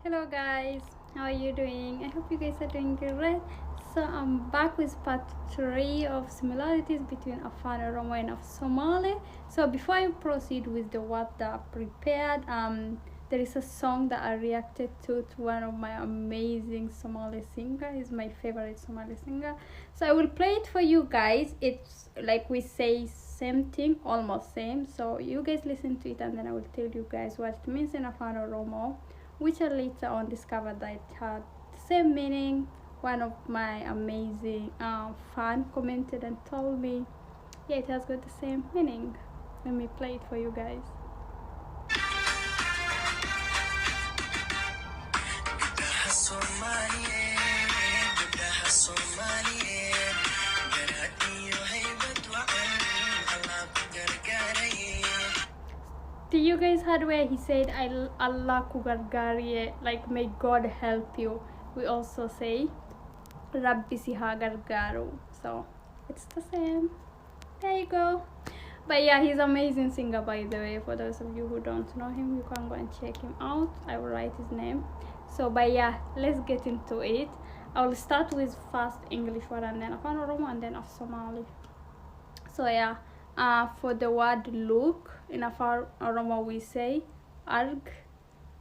Hello guys, how are you doing? I hope you guys are doing great. So I'm back with part 3 of similarities between Afan Oromo and of Somali. So before I proceed with the what that I prepared, there is a song that I reacted to one of my amazing Somali singer. He's my favorite Somali singer. So I will play it for you guys. It's like we say same thing, almost same. So you guys listen to it and then I will tell you guys what it means in Afan Oromo, which I later on discovered that it had the same meaning. One of my amazing fan commented and told me, yeah, it has got the same meaning. Let me play it for you guys. Do you guys heard where he said Allah kugargariye, like may God help you? We also say Rabbi siha gargaru. So it's the same. There you go. But yeah, he's amazing singer, by the way. For those of you who don't know him, you can go and check him out. I will write his name. So but yeah, let's get into it. I will start with first English word and then Afan Oromo and then of Somali. So yeah, for the word look, in Afan Oromo we say arg,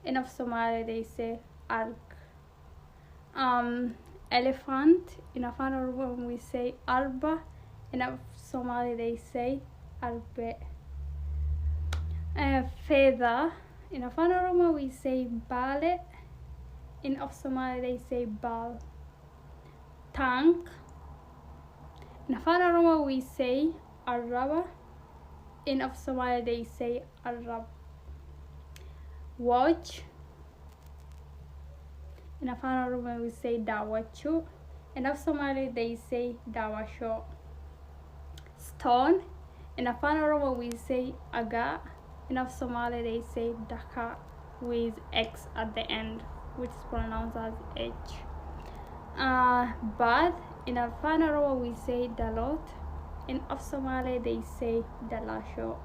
in of Somali they say arg. Elephant, in Afan Oromo we say arba, in of Somali they say arbe. Feather, in Afan Oromo we say bale, in of Somali they say bal. Tank, in Afan Oromo we say araba, in of Somali they say arab. Watch, in Afan Oromo we say dawachu, in of Somali they say dawasho. Stone, in Afan Oromo we say aga, in of Somali they say daka with X at the end, which is pronounced as H. Bath, in Afan Oromo we say dalot, in of Somali they say dalasho.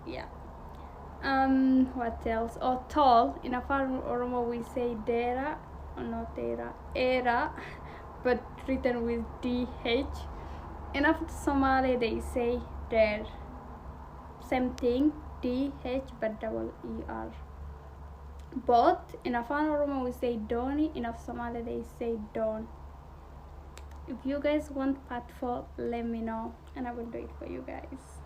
Yeah. What else? Or tall, in Afan Oromo we say dera, or not dera, era, but written with DH. In of Somali they say der. Same thing, DH but double ER. Both, in Afan Oromo we say doni, in of Somali they say don. If you guys want part 4, let me know and I will do it for you guys.